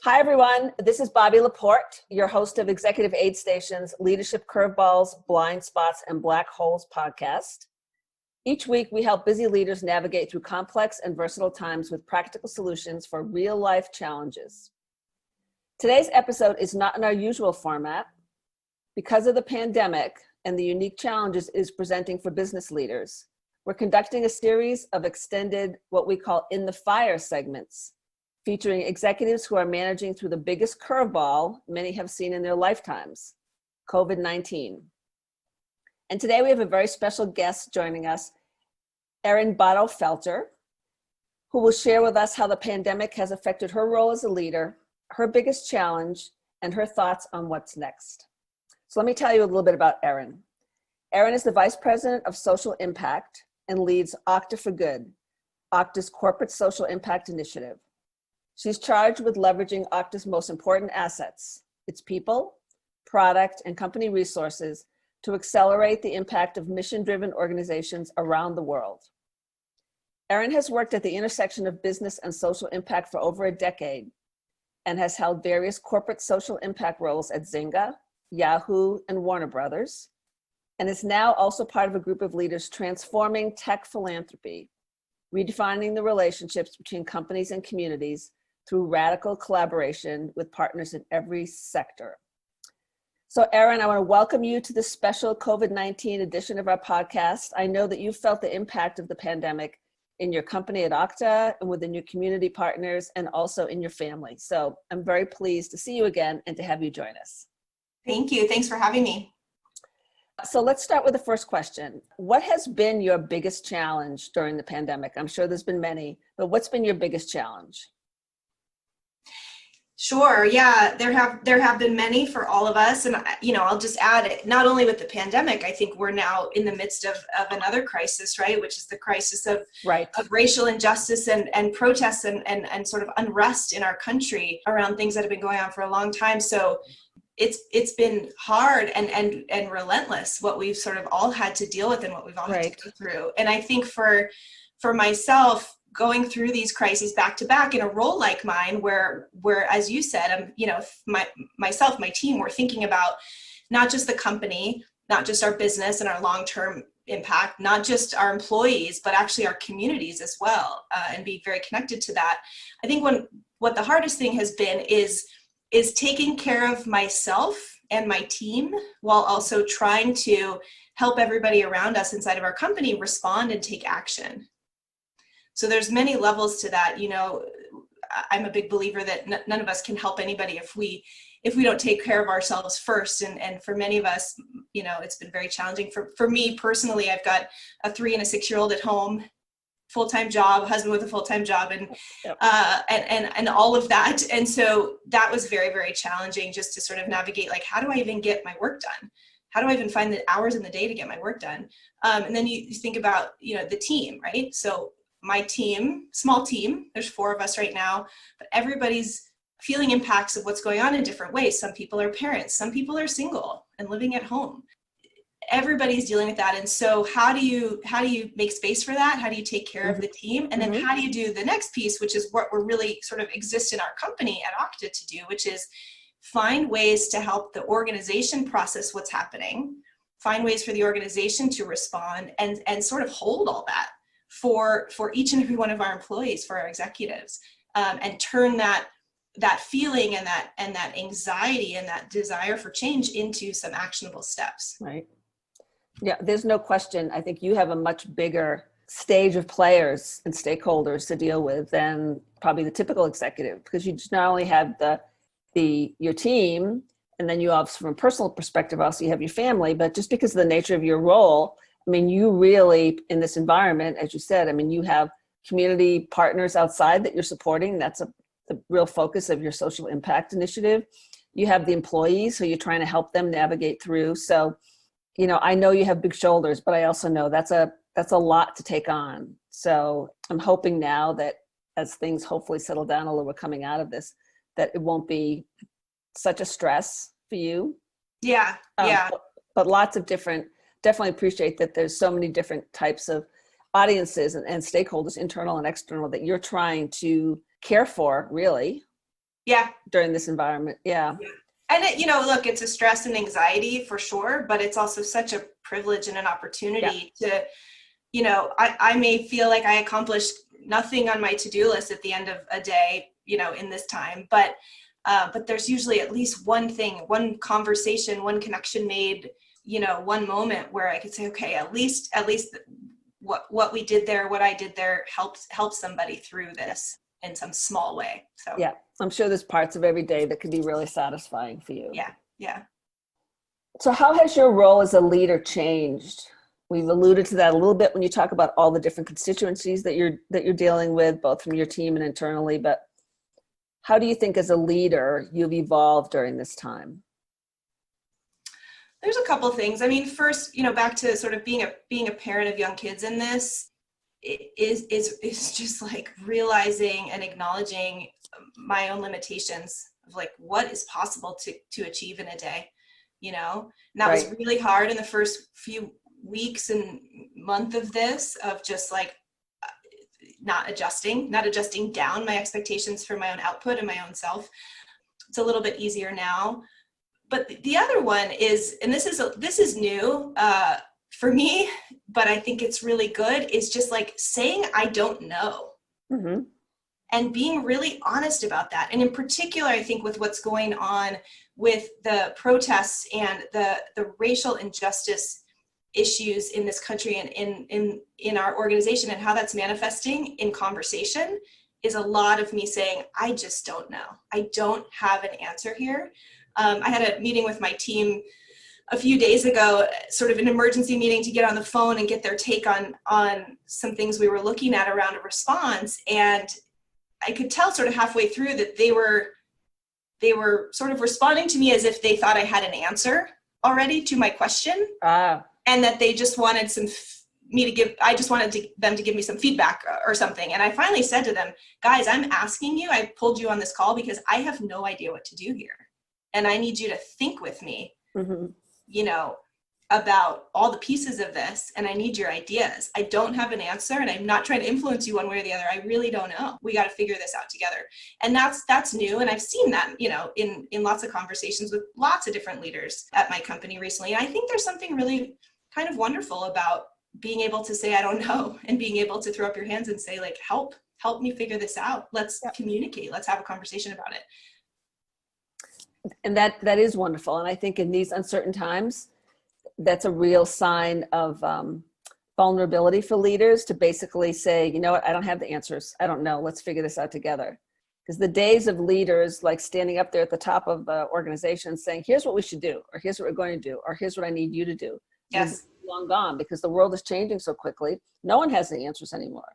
Hi, everyone. This is Bobby Laporte, your host of Executive Aid Station's Leadership Curveballs, Blind Spots, and Black Holes podcast. Each week, we help busy leaders navigate through complex and versatile times with practical solutions for real-life challenges. Today's episode is not in our usual format. Because of the pandemic and the unique challenges it is presenting for business leaders, we're conducting a series of extended, what we call In the Fire segments, featuring executives who are managing through the biggest curveball many have seen in their lifetimes, COVID-19. And today we have a very special guest joining us, Erin Baudo Felter, who will share with us how the pandemic has affected her role as a leader, her biggest challenge, and her thoughts on what's next. So let me tell you a little bit about Erin. Erin is the Vice President of Social Impact and leads Okta for Good, Okta's corporate social impact initiative. She's charged with leveraging Okta's most important assets, its people, product, and company resources to accelerate the impact of mission-driven organizations around the world. Erin has worked at the intersection of business and social impact for over a decade and has held various corporate social impact roles at Zynga, Yahoo, and Warner Brothers, and is now also part of a group of leaders transforming tech philanthropy, redefining the relationships between companies and communities through radical collaboration with partners in every sector. So Erin, I want to welcome you to this special COVID-19 edition of our podcast. I know that you felt the impact of the pandemic in your company at Okta and within your community partners and also in your family. So I'm very pleased to see you again and to have you join us. Thank you. Thanks for having me. So let's start with the first question. What has been your biggest challenge during the pandemic? I'm sure there's been many, but what's been your biggest challenge? Sure. Yeah, there have been many for all of us. And, I'll just add it, not only with the pandemic, I think we're now in the midst of another crisis, right? Which is the crisis of racial injustice and protests and sort of unrest in our country around things that have been going on for a long time. So it's been hard and relentless what we've sort of all had to deal with and what we've all had to go through. And I think for myself, going through these crises back to back in a role like mine, where as you said, my team, we're thinking about not just the company, not just our business and our long-term impact, not just our employees, but actually our communities as well, and be very connected to that. I think what the hardest thing has been is taking care of myself and my team while also trying to help everybody around us inside of our company respond and take action. So there's many levels to that. I'm a big believer that none of us can help anybody if we don't take care of ourselves first. And for many of us, it's been very challenging. For me personally, I've got a 3 and a 6-year-old at home, full-time job, husband with a full-time job, and all of that. And so that was very, very challenging just to sort of navigate, like, how do I even get my work done? How do I even find the hours in the day to get my work done? And then you think about, the team, right? So my team, small team, there's 4 of us right now, but everybody's feeling impacts of what's going on in different ways. Some people are parents, some people are single and living at home. Everybody's dealing with that. And so how do you make space for that? How do you take care of the team? And then how do you do the next piece, which is what we're really sort of exist in our company at Okta to do, which is find ways to help the organization process what's happening, find ways for the organization to respond and sort of hold all that for each and every one of our employees, for our executives, and turn that feeling and that anxiety and that desire for change into some actionable steps. Right. Yeah, there's no question. I think you have a much bigger stage of players and stakeholders to deal with than probably the typical executive, because you just not only have your team, and then you have, from a personal perspective, also you have your family, but just because of the nature of your role, I mean, you really, in this environment, as you said, I mean, you have community partners outside that you're supporting. That's the real focus of your social impact initiative. You have the employees who you're trying to help them navigate through. So, I know you have big shoulders, but I also know that's a lot to take on. So I'm hoping now that as things hopefully settle down a little bit coming out of this, that it won't be such a stress for you. Yeah. But lots of definitely appreciate that there's so many different types of audiences and stakeholders, internal and external, that you're trying to care for, really. Yeah. during this environment. Yeah. And it, look, it's a stress and anxiety for sure, but it's also such a privilege and an opportunity to, I may feel like I accomplished nothing on my to-do list at the end of a day, in this time, but there's usually at least one thing, one conversation, one connection made, one moment where I could say, okay, at least what we did there, what I did there helped somebody through this in some small way. So yeah, I'm sure there's parts of every day that could be really satisfying for you. Yeah. So how has your role as a leader changed? We've alluded to that a little bit when you talk about all the different constituencies that you're dealing with, both from your team and internally, but how do you think as a leader you've evolved during this time? There's a couple of things. I mean, first, back to sort of being a parent of young kids in this, is just like realizing and acknowledging my own limitations of like what is possible to achieve in a day, and that was really hard in the first few weeks and month of this, of just like not adjusting down my expectations for my own output and my own self. It's a little bit easier now. But the other one is, and this is new for me, but I think it's really good, is just like saying I don't know, and being really honest about that. And in particular, I think with what's going on with the protests and the racial injustice issues in this country and in our organization, and how that's manifesting in conversation, is a lot of me saying, I just don't know. I don't have an answer here. I had a meeting with my team a few days ago, sort of an emergency meeting to get on the phone and get their take on some things we were looking at around a response. And I could tell sort of halfway through that they were sort of responding to me as if they thought I had an answer already to my question. And that they just wanted them to give me some feedback or something. And I finally said to them, guys, I'm asking you, I pulled you on this call because I have no idea what to do here. And I need you to think with me, about all the pieces of this. And I need your ideas. I don't have an answer, and I'm not trying to influence you one way or the other. I really don't know. We got to figure this out together. And that's new. And I've seen that, in lots of conversations with lots of different leaders at my company recently. And I think there's something really kind of wonderful about being able to say, I don't know, and being able to throw up your hands and say, like, help me figure this out. Let's communicate. Let's have a conversation about it. And that is wonderful. And I think in these uncertain times, that's a real sign of vulnerability for leaders to basically say, you know what, I don't have the answers. I don't know. Let's figure this out together. Because the days of leaders like standing up there at the top of the organization saying, here's what we should do, or here's what we're going to do, or here's what I need you to do. Yes. Long gone, because the world is changing so quickly. No one has the answers anymore.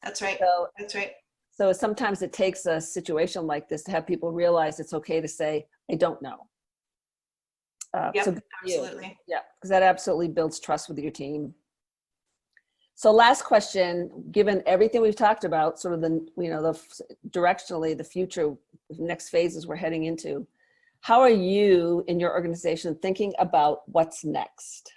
That's right. That's right. So sometimes it takes a situation like this to have people realize it's okay to say, I don't know. Absolutely. Yeah, because that absolutely builds trust with your team. So last question, given everything we've talked about, sort of directionally, the future, next phases we're heading into, how are you in your organization thinking about what's next?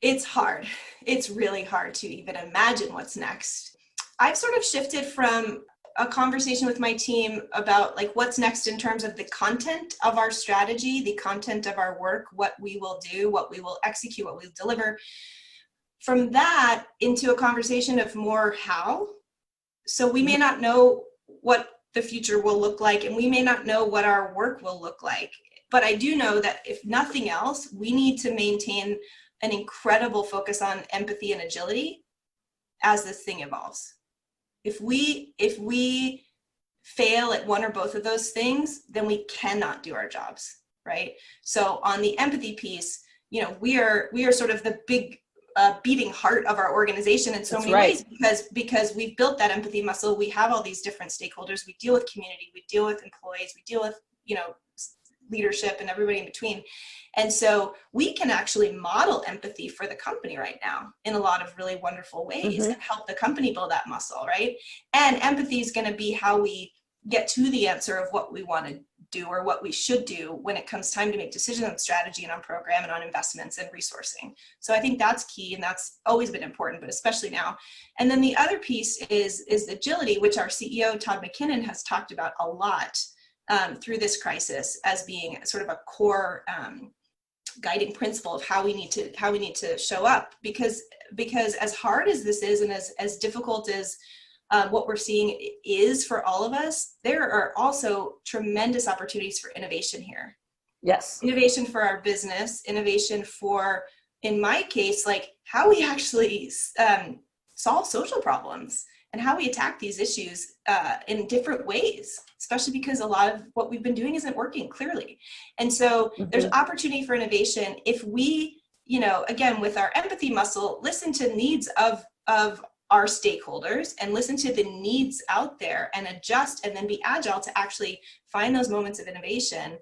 It's hard. It's really hard to even imagine what's next. I've sort of shifted from a conversation with my team about like what's next in terms of the content of our strategy, the content of our work, what we will do, what we will execute, what we'll deliver. From that into a conversation of more how. So we may not know what the future will look like, and we may not know what our work will look like. But I do know that if nothing else, we need to maintain an incredible focus on empathy and agility as this thing evolves. If we fail at one or both of those things, then we cannot do our jobs, right? So on the empathy piece, we are sort of the big beating heart of our organization in so many ways, because we've built that empathy muscle. We have all these different stakeholders. We deal with community, we deal with employees, we deal with leadership and everybody in between. And so we can actually model empathy for the company right now in a lot of really wonderful ways and help the company build that muscle, right? And empathy is going to be how we get to the answer of what we want to do or what we should do when it comes time to make decisions on strategy and on program and on investments and resourcing. So I think that's key, and that's always been important, but especially now. And then the other piece is agility, which our CEO, Todd McKinnon, has talked about a lot through this crisis as being sort of a core guiding principle of how we need to show up, because as hard as this is and as difficult as what we're seeing is for all of us, there are also tremendous opportunities for innovation here. Yes. Innovation for our business, innovation for, in my case, like how we actually solve social problems and how we attack these issues in different ways, especially because a lot of what we've been doing isn't working clearly. And so there's opportunity for innovation if we, again, with our empathy muscle, listen to needs of our stakeholders and listen to the needs out there and adjust and then be agile to actually find those moments of innovation.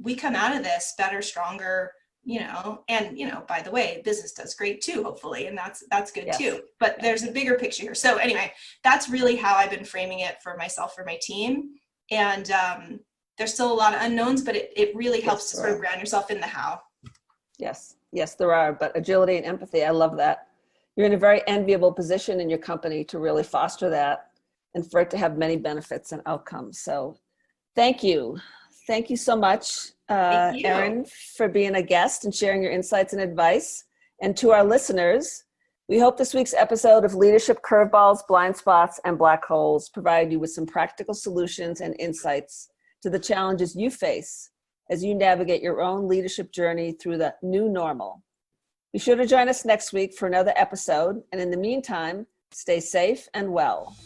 We come out of this better, stronger, and by the way, business does great too, hopefully, and that's good too. But there's a bigger picture here. So anyway, that's really how I've been framing it for myself, for my team. And there's still a lot of unknowns, but it really helps to sort of ground yourself in the how. Yes, there are, but agility and empathy, I love that. You're in a very enviable position in your company to really foster that and for it to have many benefits and outcomes. So thank you. Thank you so much, Erin, for being a guest and sharing your insights and advice. And to our listeners, we hope this week's episode of Leadership Curveballs, Blind Spots, and Black Holes provided you with some practical solutions and insights to the challenges you face as you navigate your own leadership journey through the new normal. Be sure to join us next week for another episode. And in the meantime, stay safe and well.